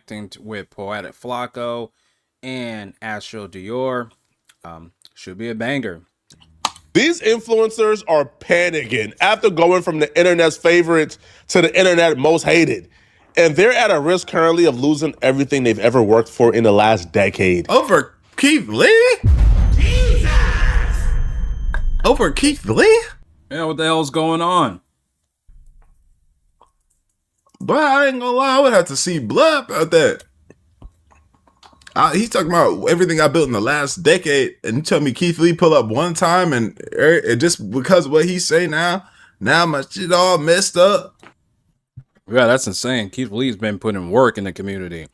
connecting with Poetic Flacco and Astro Dior. Should be a banger. These influencers are panicking after going from the internet's favorites to the internet most hated. And they're at a risk currently of losing everything they've ever worked for in the last decade. Over Keith Lee? Jesus! Over Keith Lee? Yeah, what the hell's going on? But I ain't gonna lie, I would have to see blood about that. He's talking about everything I built in the last decade, and you tell me Keith Lee pull up one time, and just because of what he say now my shit all messed up. Yeah, that's insane. Keith Lee's been putting work in the community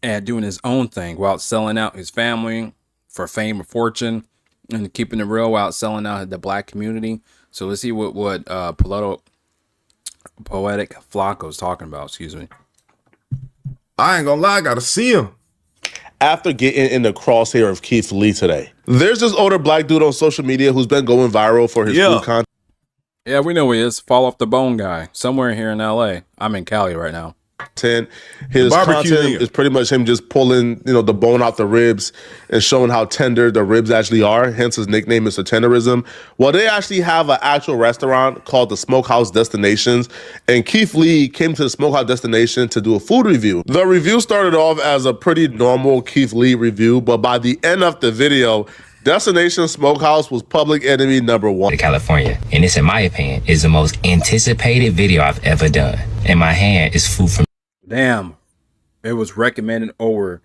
and doing his own thing while selling out his family for fame or fortune, and keeping it real while selling out the black community. So let's see what Poetic Flacco's talking about. Excuse me. I ain't gonna lie, I gotta see him. After getting in the crosshair of Keith Lee today, there's this older black dude on social media who's been going viral for his food content. Yeah, we know who he is. Fall off the bone guy. Somewhere here in LA. I'm in Cali right now. His content is pretty much him just pulling, the bone out the ribs and showing how tender the ribs actually are. Hence his nickname, Mr. Tenderism. Well, they actually have an actual restaurant called the Smokehouse Destinations, and Keith Lee came to the Smokehouse Destination to do a food review. The review started off as a pretty normal Keith Lee review, but by the end of the video, Destination Smokehouse was public enemy number one. California, and this, in my opinion, is the most anticipated video I've ever done. In my hand is food from. Damn, it was recommended over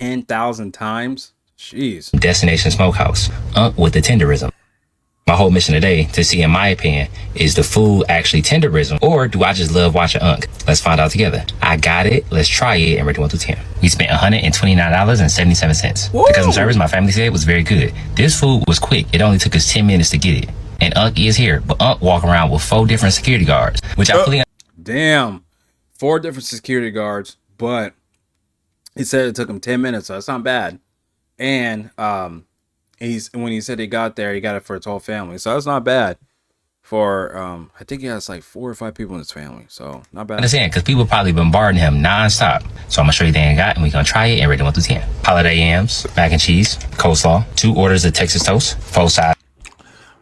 10,000 times. Jeez. Destination Smokehouse, with the Tenderism. My whole mission today to see, in my opinion, is the food actually Tenderism, or do I just love watching Unc? Let's find out together. I got it. Let's try it and rate it 1 through 10. We spent $129.77. The customer service, my family said, was very good. This food was quick. It only took us 10 minutes to get it. And Unc is here, but Unc walking around with 4 different security guards, which I fully. Damn, 4 different security guards, but he said it took him 10 minutes, so that's not bad. And when he said he got there, he got it for his whole family, so that's not bad. For I think he has like 4 or 5 people in his family, so not bad. I understand, because people probably bombarding him nonstop. So I'm gonna show you everything I got, and we're gonna try it and rate it 1 through 10. Holiday yams, mac and cheese, coleslaw, 2 orders of Texas toast, 4 sides.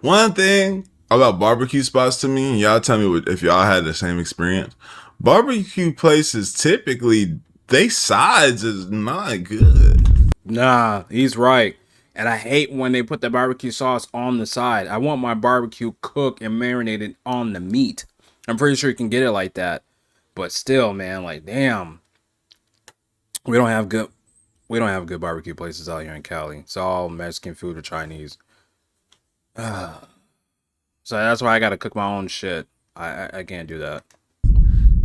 One thing about barbecue spots to me, and y'all tell me if y'all had the same experience. Barbecue places typically, they sides is not good. Nah, he's right. And I hate when they put the barbecue sauce on the side. I want my barbecue cooked and marinated on the meat. I'm pretty sure you can get it like that. But still, man, like, damn. We don't have good barbecue places out here in Cali. It's all Mexican food or Chinese. So that's why I gotta cook my own shit. I can't do that.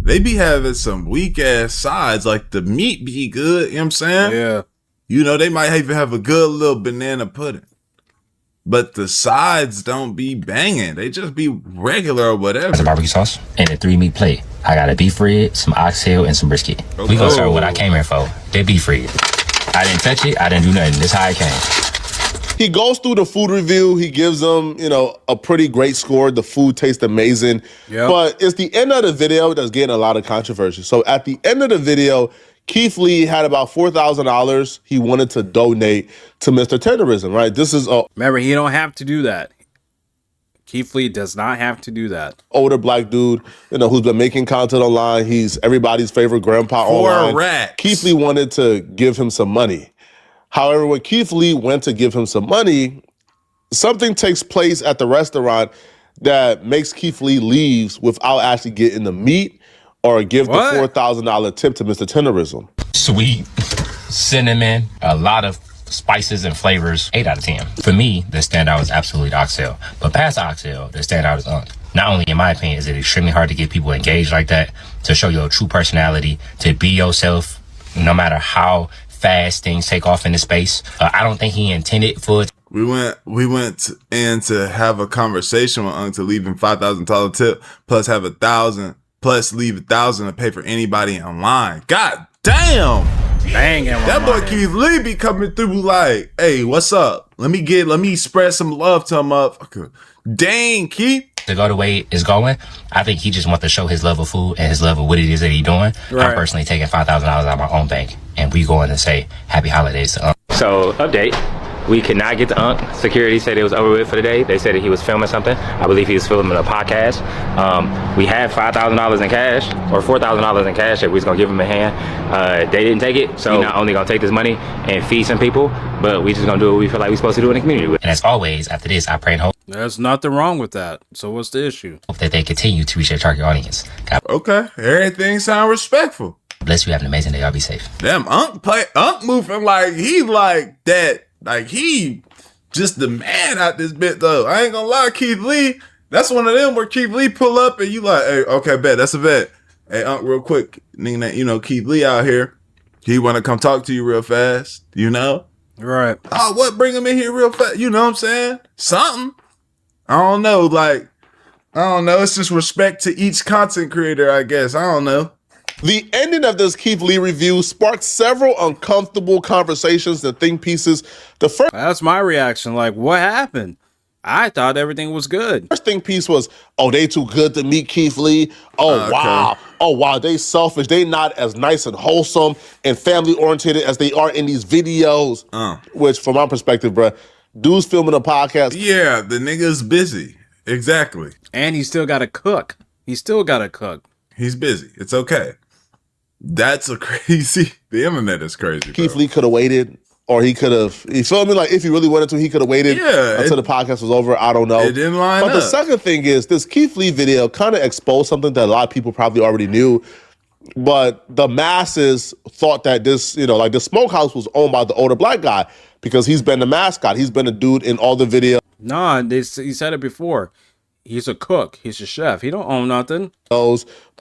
They be having some weak ass sides, like the meat be good, you know what I'm saying? Yeah. They might even have a good little banana pudding. But the sides don't be banging. They just be regular or whatever. The barbecue sauce and a 3-meat plate. I got a beef rib, some oxtail, and some brisket. Okay. We gonna start with what I came here for. That beef rib. I didn't touch it. I didn't do nothing. This how it came. He goes through the food review. He gives them, a pretty great score. The food tastes amazing. Yep. But it's the end of the video that's getting a lot of controversy. So at the end of the video, Keith Lee had about $4,000 he wanted to donate to Mr. Tenderism, right? Remember, he don't have to do that. Keith Lee does not have to do that. Older black dude, who's been making content online. He's everybody's favorite grandpa online. Racks. Keith Lee wanted to give him some money. However, when Keith Lee went to give him some money, something takes place at the restaurant that makes Keith Lee leaves without actually getting the meat or give the $4,000 tip to Mr. Tenderism. Sweet, cinnamon, a lot of spices and flavors. 8 out of 10. For me, the standout is absolutely the oxtail. But past the oxtail, the standout is Unc. Not only, in my opinion, is it extremely hard to get people engaged like that, to show your true personality, to be yourself, no matter how fast things take off in the space. I don't think he intended for it. We went in to have a conversation with Unc to leave him $5,000 tip, plus have $1,000, plus leave $1,000 to pay for anybody in line. God damn! Dang, that boy Keith Lee be coming through like, hey, what's up? Let me spread some love to him, motherfucker. Dang, Keith. to go the way it's going. I think he just wants to show his love of food and his love of what it is that he's doing. Right. I'm personally taking $5,000 out of my own bank, and we going to say happy holidays to Unc. So, update. We could not get to Unc. Security said it was over with for the day. They said that he was filming something. I believe he was filming a podcast. We had $5,000 in cash, or $4,000 in cash that we was gonna give him a hand. They didn't take it, so we're not only gonna take this money and feed some people, but we just gonna do what we feel like we're supposed to do in the community. And as always, after this, I pray and hope. There's nothing wrong with that. So what's the issue? Hope that they continue to reach their target audience. God okay, everything sound respectful. Bless you. Have an amazing day. Y'all be safe. Damn, Unc moving like he like that. Like he just the man out this bit though. I ain't gonna lie, Keith Lee. That's one of them where Keith Lee pull up and you like, hey, okay, bet that's a bet. Hey, Unc, real quick, nigga, Keith Lee out here. He want to come talk to you real fast. Right. Oh, what? Bring him in here real fast. You know what I'm saying? Something. I don't know. Like, I don't know. It's just respect to each content creator, I guess. I don't know. The ending of this Keith Lee review sparked several uncomfortable conversations and think pieces. That's my reaction. Like, what happened? I thought everything was good. First think piece was, oh, they too good to meet Keith Lee. Oh, wow. Okay. Oh, wow, they selfish. They not as nice and wholesome and family-oriented as they are in these videos. Which, from my perspective, bruh, dude's filming a podcast. Yeah, the nigga's busy. Exactly. And he still got to cook. He's busy. It's okay. That's a crazy. The internet is crazy. Keith Lee could have waited, or he could have. You feel me? Like if he really wanted to, he could have waited until the podcast was over. I don't know. It didn't line up. But the second thing is, this Keith Lee video kind of exposed something that a lot of people probably already knew, but the masses thought that this, like the Smokehouse was owned by the older black guy because he's been the mascot. He's been a dude in all the videos. Nah, he said it before. He's a cook. He's a chef. He don't own nothing.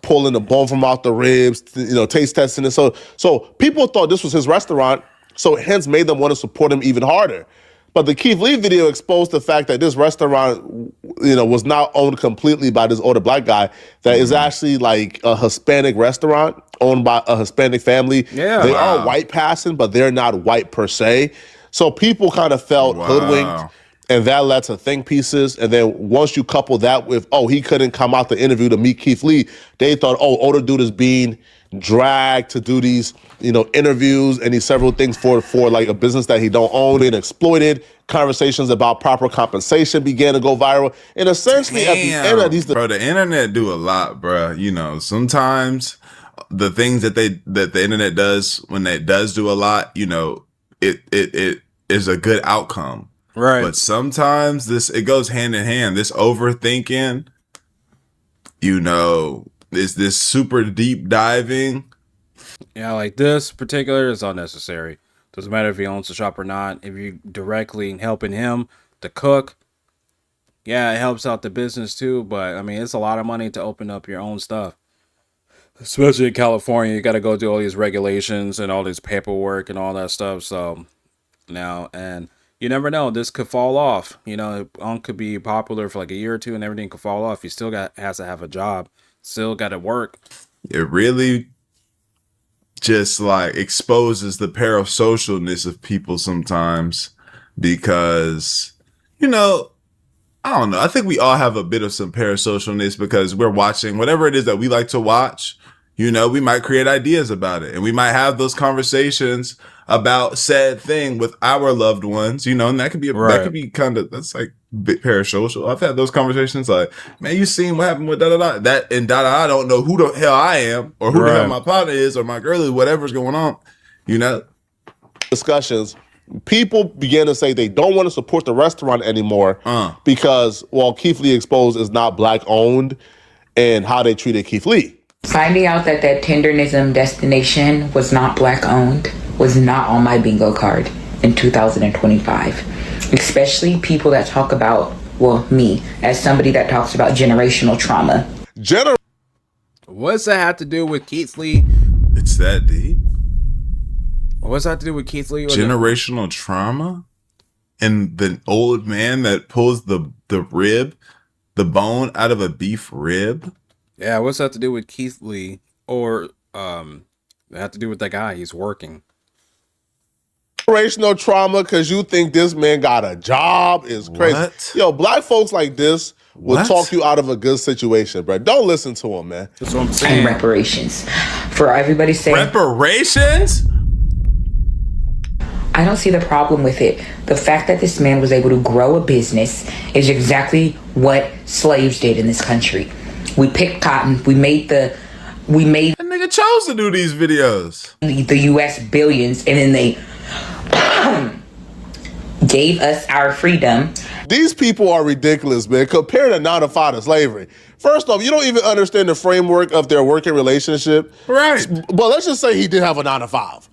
Pulling the bone from out the ribs, taste testing it. So people thought this was his restaurant, so hence made them want to support him even harder. But the Keith Lee video exposed the fact that this restaurant, was not owned completely by this older black guy. That is actually like a Hispanic restaurant owned by a Hispanic family. Yeah, they are white passing, but they're not white per se. So people kind of felt hoodwinked. And that led to think pieces. And then once you couple that with, he couldn't come out the interview to meet Keith Lee, they thought, older dude is being dragged to do these, interviews and these several things for like a business that he don't own and exploited. Conversations about proper compensation began to go viral. And essentially at the end of these... Bro, the internet do a lot, bro. Sometimes the things that the internet does, when it does do a lot, it is a good outcome. Right. But sometimes it goes hand in hand. This overthinking, is this super deep diving. Yeah, like this particular is unnecessary. Doesn't matter if he owns the shop or not. If you're directly helping him to cook, yeah, it helps out the business too. But I mean, it's a lot of money to open up your own stuff. Especially in California, you got to go do all these regulations and all this paperwork and all that stuff. So now, and you never know, this could fall off. Unc could be popular for like a year or two and everything could fall off. He still has to have a job, still got to work. It really just like exposes the parasocialness of people sometimes because, I don't know. I think we all have a bit of some parasocialness because we're watching whatever it is that we like to watch. We might create ideas about it and we might have those conversations about said thing with our loved ones, and that could be that could be kind of, that's like a bit parasocial. I've had those conversations like, man, you seen what happened with da-da-da. That and da-da, I don't know who the hell I am or who the hell my partner is or my girl is, whatever's going on, Discussions. People began to say they don't want to support the restaurant anymore because, Keith Lee Exposed is not black owned and how they treated Keith Lee. Finding out that Tendernism destination was not black owned was not on my bingo card in 2025. Especially people that talk about, me, as somebody that talks about generational trauma. What's that have to do with Keith Lee? It's that deep. What's that have to do with Keith Lee? Generational trauma? And the old man that pulls the rib, the bone out of a beef rib? Yeah, what's that to do with Keith Lee? Or it have to do with that guy, he's working. Generational trauma because you think this man got a job is crazy. What? Yo, black folks like this will talk you out of a good situation, bro. Don't listen to him, man. That's what I'm saying. And reparations. For everybody saying reparations? I don't see the problem with it. The fact that this man was able to grow a business is exactly what slaves did in this country. We picked cotton. We made That nigga chose to do these videos. the U.S. billions, and then they gave us our freedom. These people are ridiculous, man. Comparing a 9-to-5 to slavery. First off, you don't even understand the framework of their working relationship. Right. But let's just say he did have a 9-to-5.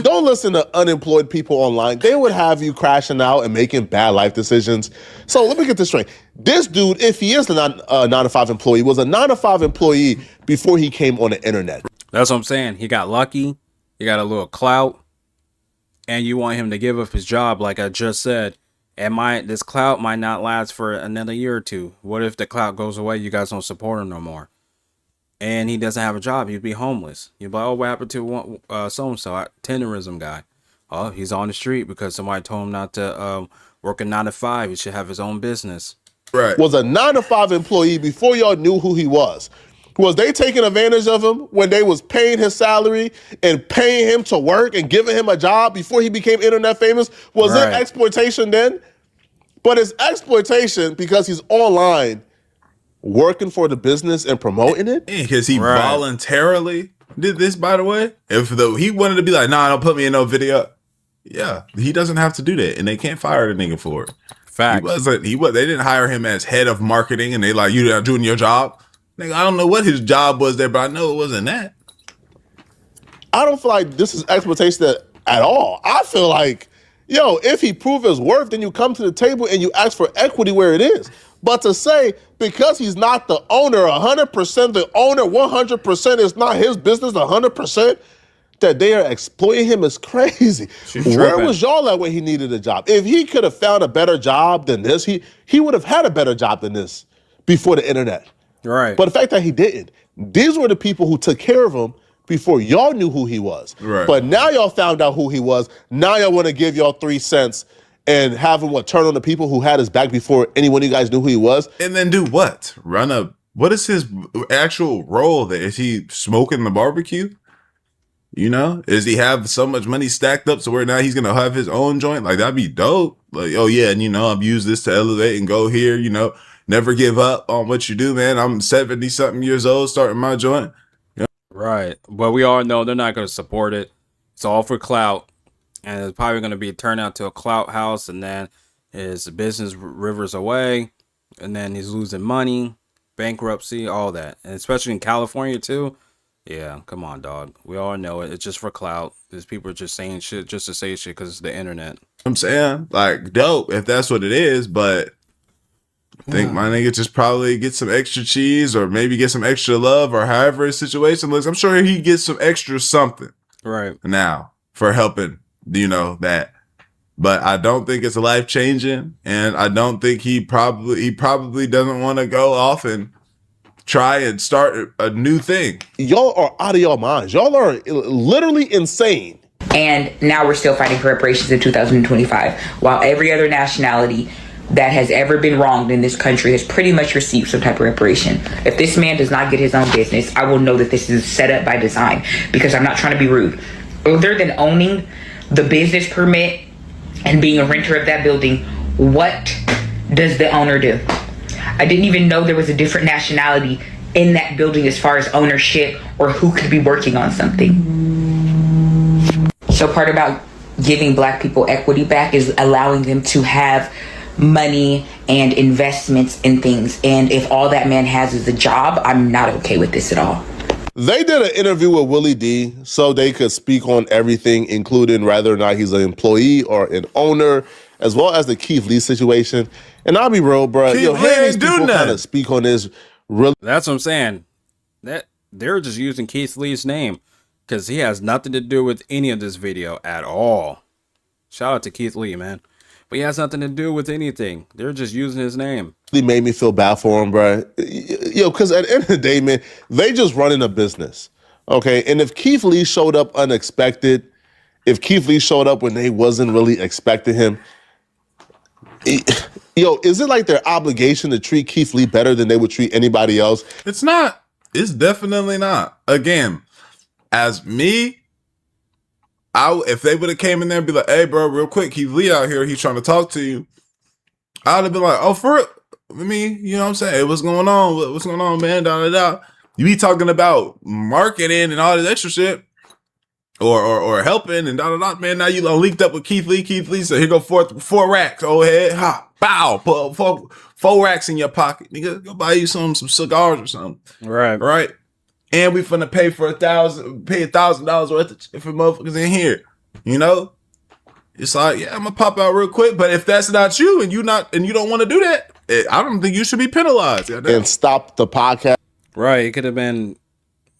Don't listen to unemployed people online. They would have you crashing out and making bad life decisions. So let me get this straight. This dude, if he is a 9-to-5 employee, was a 9-to-5 employee before he came on the internet. That's what I'm saying. He got lucky. He got a little clout. And you want him to give up his job, like I just said. And this clout might not last for another year or two. What if the clout goes away? You guys don't support him no more. And he doesn't have a job. He'd be homeless. You'd be like, oh, what happened to so-and-so, Tenderism guy? Oh, he's on the street because somebody told him not to work a 9-to-5. He should have his own business. Right. Was a 9-to-5 employee before y'all knew who he was. Was they taking advantage of him when they was paying his salary and paying him to work and giving him a job before he became internet famous? Was it exploitation then? But it's exploitation because he's online working for the business and promoting it? Because he voluntarily did this, by the way. If he wanted to be like, nah, don't put me in no video. Yeah, he doesn't have to do that. And they can't fire the nigga for it. Fact. They didn't hire him as head of marketing and they like, you're not doing your job. Nigga, I don't know what his job was there, but I know it wasn't that. I don't feel like this is exploitation at all. I feel like, if he proved his worth, then you come to the table and you ask for equity where it is. But to say, because he's not the owner, 100%, the owner 100%, is not his business 100%, that they are exploiting him is crazy. Where was y'all at when he needed a job? If he could have found a better job than this, he would have had a better job than this before the internet. Right. But the fact that he didn't, these were the people who took care of him before y'all knew who he was. Right. But now y'all found out who he was. Now y'all want to give y'all 3 cents and have him turn on the people who had his back before anyone of you guys knew who he was. And then do what? What is his actual role there? Is he smoking the barbecue? Does he have so much money stacked up so where now he's going to have his own joint? Like, that'd be dope. Like, oh yeah, and I've used this to elevate and go here, never give up on what you do, man. I'm 70-something years old starting my joint. Right. But we all know they're not going to support it. It's all for clout. And it's probably going to be turned out to a clout house. And then his business rivers away. And then he's losing money, bankruptcy, all that. And especially in California, too. Yeah, come on, dog. We all know it. It's just for clout. These people are just saying shit just to say shit because it's the internet. I'm saying, like, dope if that's what it is. But I think my nigga just probably get some extra cheese or maybe get some extra love or however his situation looks. I'm sure he gets some extra something right now for helping, that. But I don't think it's life changing, and I don't think he probably doesn't want to go off and try and start a new thing. Y'all are out of your minds. Y'all are literally insane. And now we're still fighting for reparations in 2025, while every other nationality that has ever been wronged in this country has pretty much received some type of reparation. If this man does not get his own business, I will know that this is set up by design, because I'm not trying to be rude. Other than owning the business permit and being a renter of that building, what does the owner do? I didn't even know there was a different nationality in that building as far as ownership or who could be working on something. So part about giving Black people equity back is allowing them to have money and investments in things. And if all that man has is a job, I'm not okay with this at all. They did an interview with Willie D so they could speak on everything, including whether or not he's an employee or an owner, as well as the Keith Lee situation. And I'll be real, bro. Hearing these people kind of speak on this really. That's what I'm saying. That they're just using Keith Lee's name because he has nothing to do with any of this video at all. Shout out to Keith Lee, man. But he has nothing to do with anything. They're just using his name. He made me feel bad for him, bro. Because at the end of the day, man, they just running a business, okay? And if Keith Lee showed up unexpected, if Keith Lee showed up when they wasn't really expecting him, Yo, is it like their obligation to treat Keith Lee better than they would treat anybody else? It's not. It's definitely not. Again, as me, if they would have came in there and be like, hey, bro, real quick, Keith Lee out here, he's trying to talk to you. I would have been like, oh, for it? Me, you know what I'm saying? Hey, what's going on? What's going on, man? Da, da, da. You be talking about marketing and all this extra shit. Or helping and da da da, man. Now you linked up with Keith Lee. Keith Lee said, "Here go four racks. Oh head, ha, bow, put four racks in your pocket, nigga. Go buy you some cigars or something, right? And we finna pay $1,000 worth of for motherfuckers in here. You know, it's like, yeah, I'm gonna pop out real quick. But if that's not you and you don't want to do that, I don't think you should be penalized. And stop the podcast. Right? It could have been,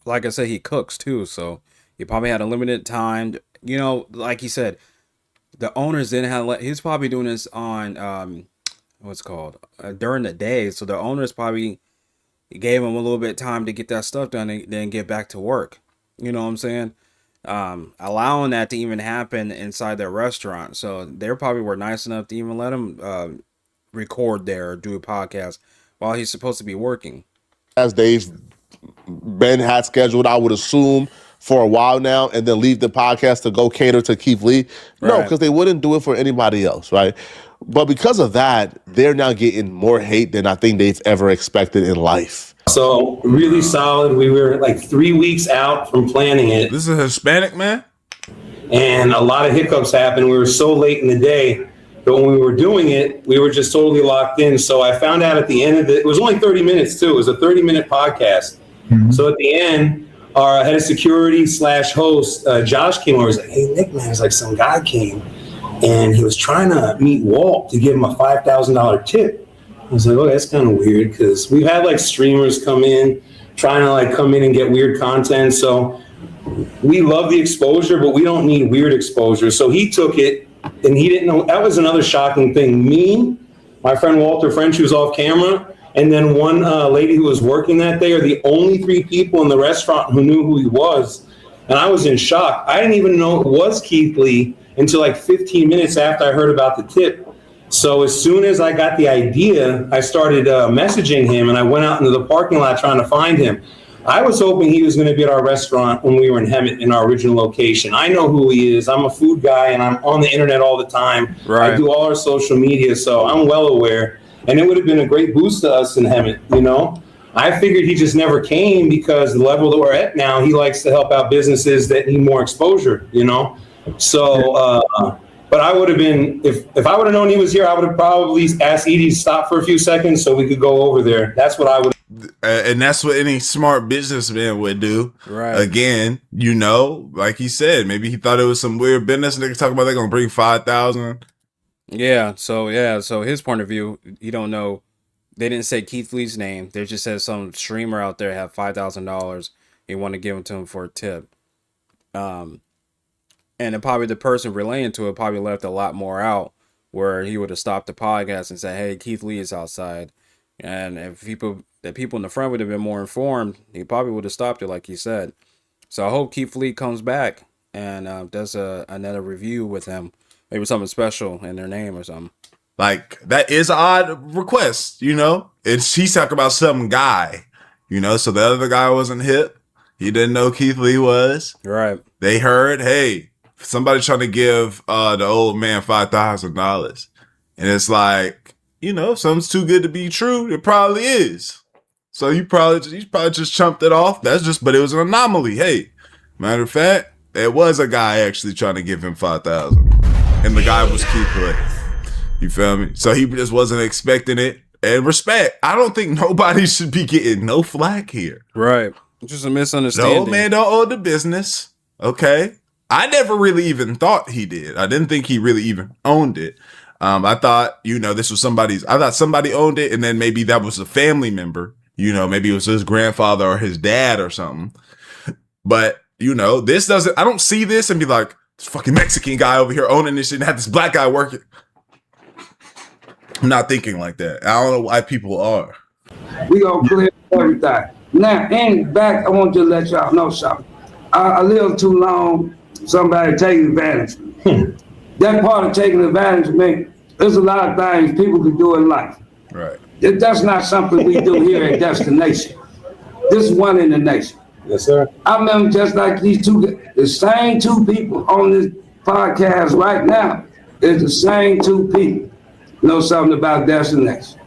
like I said, he cooks too, so. He probably had a limited time. You know, like he said, the owners didn't have. He's probably doing this on what's called during the day. So the owners probably gave him a little bit of time to get that stuff done and then get back to work. You know what I'm saying? Allowing that to even happen inside their restaurant. So they probably were nice enough to even let him record there or do a podcast while he's supposed to be working. As they've been had scheduled, I would assume, for a while now, and then leave the podcast to go cater to Keith Lee. No, because they wouldn't do it for anybody else, right? But because of that, they're now getting more hate than I think they've ever expected in life. So really solid. We were like 3 weeks out from planning it. This is a Hispanic man? And a lot of hiccups happened. We were so late in the day, but when we were doing it, we were just totally locked in. So I found out at the end of it was only 30 minutes too. It was a 30-minute podcast. Mm-hmm. So at the end, our head of security / host, Josh, came over. He's like, hey, Nick, man, it's like some guy came and he was trying to meet Walt to give him a $5,000 tip. I was like, oh, that's kind of weird because we've had like streamers come in, trying to like come in and get weird content. So we love the exposure, but we don't need weird exposure. So he took it and he didn't know. That was another shocking thing. Me, my friend Walter French, who was off camera, and then one lady who was working that day are the only 3 people in the restaurant who knew who he was. And I was in shock. I didn't even know it was Keith Lee until like 15 minutes after I heard about the tip. So as soon as I got the idea, I started messaging him and I went out into the parking lot trying to find him. I was hoping he was going to be at our restaurant when we were in Hemet in our original location. I know who he is. I'm a food guy and I'm on the internet all the time. Right. I do all our social media, so I'm well aware. And it would have been a great boost to us in Hemet, you know? I figured he just never came because the level that we're at now, he likes to help out businesses that need more exposure, you know? So, but I would have been, if I would have known he was here, I would have probably asked Edie to stop for a few seconds so we could go over there. That's what I would. And that's what any smart businessman would do. Right. Again, you know, like he said, maybe he thought it was some weird business. They could talk about they're going to bring 5,000. So his point of view, you don't know. They didn't say Keith Lee's name. They just said some streamer out there had $5,000. You want to give it to him for a tip. And then probably the person relaying to it probably left a lot more out where he would have stopped the podcast and said, hey, Keith Lee is outside. And if the people in the front would have been more informed, he probably would have stopped it like he said. So I hope Keith Lee comes back and does another review with him. Maybe something special in their name or something. Like, that is an odd request, you know? He's talking about some guy, you know? So the other guy wasn't hip. He didn't know Keith Lee was. Right. They heard, hey, somebody trying to give the old man $5,000. And it's like, you know, if something's too good to be true, it probably is. So you probably just chumped it off. But it was an anomaly. Hey, matter of fact, there was a guy actually trying to give him $5,000. And the guy was Keith Lee. You feel me? So he just wasn't expecting it. And respect. I don't think nobody should be getting no flack here. Right. Just a misunderstanding. No man don't own the business. Okay. I never really even thought he did. I didn't think he really even owned it. I thought, you know, this was I thought somebody owned it and then maybe that was a family member. You know, maybe it was his grandfather or his dad or something. But, you know, I don't see this and be like, this fucking Mexican guy over here owning this shit and have this black guy working. I'm not thinking like that. I don't know why people are. We gonna clear everything. Now, in back, I want to let y'all know something. I lived too long, somebody taking advantage. That part of taking advantage of me, There's a lot of things people can do in life. Right. That's not something we do here at Destination. This is one in the nation. Yes, sir. I remember just like the same two people on this podcast right now is the same two people know something about Destination.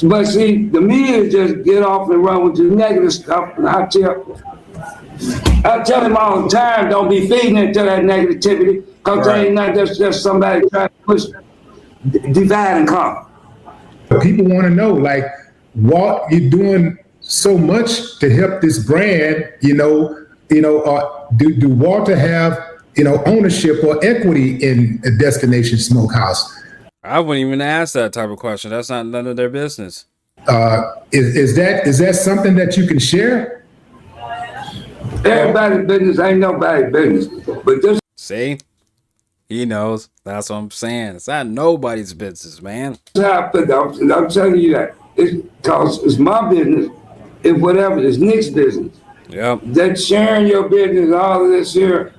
But see, the media just get off and run with the negative stuff, and I tell them all the time, don't be feeding into that negativity, because they ain't not just somebody trying to push, divide and conquer. People want to know, like, what you're doing so much to help this brand, do Walter have, ownership or equity in a Destination Smokehouse? I wouldn't even ask that type of question. That's not none of their business. Is that something that you can share? Everybody's business ain't nobody's business. But this. See? He knows. That's what I'm saying. It's not nobody's business, man. I'm telling you that. Because it's my business. It's whatever. It's Nick's business. Yep. That sharing your business, all of this here,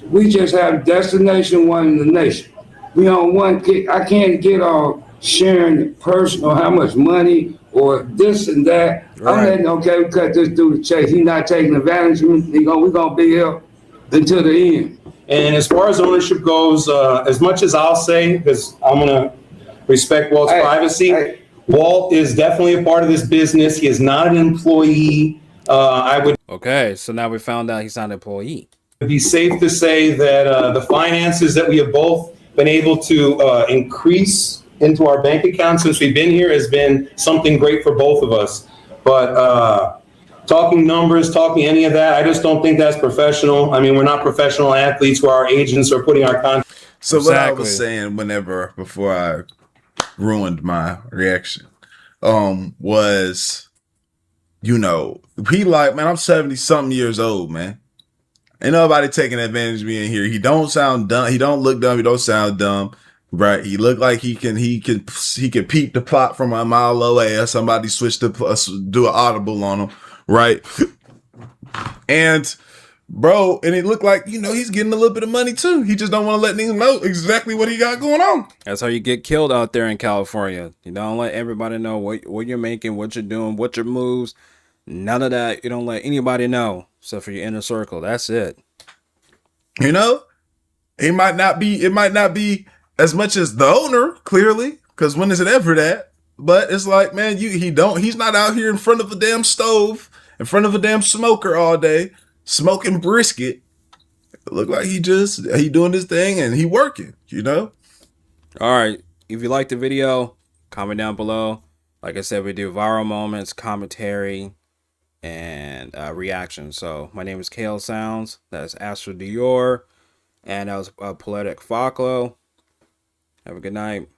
we just have Destination One in the nation. We on one kick. I can't get all sharing personal, how much money or this and that. Right. I'm letting, okay, we cut this dude a check. He's not taking advantage of me. We're going to be here until the end. And as far as ownership goes, as much as I'll say, because I'm going to respect Walt's privacy, Walt is definitely a part of this business. He is not an employee. Okay, so now we found out he's not an employee. It'd be safe to say that the finances that we have both been able to increase into our bank account since we've been here has been something great for both of us. But talking numbers, talking any of that, I just don't think that's professional. I mean, we're not professional athletes where our agents are putting our content. So what I was saying before I ruined my reaction, was, he like, man, I'm 70 something years old, man. Ain't nobody taking advantage of me in here. He don't sound dumb. He don't look dumb. He don't sound dumb. Right. He looked like he can peep the plot from a mile away as somebody switched to do an audible on him. Right. And it looked like, he's getting a little bit of money too. He just don't want to let niggas know exactly what he got going on. That's how you get killed out there in California. You don't let everybody know what you're making, what you're doing, what your moves. None of that. You don't let anybody know except for your inner circle. That's it. It might not be as much as the owner, clearly, because when is it ever that? But it's like, man, he's not out here in front of a damn stove, in front of a damn smoker all day, smoking brisket. It look like he doing his thing and he working, All right. If you like the video, comment down below. Like I said, we do viral moments, commentary, and reaction. So my name is klsounds. That's Astro Dior, and that was Poetic Folklore. Have a good night.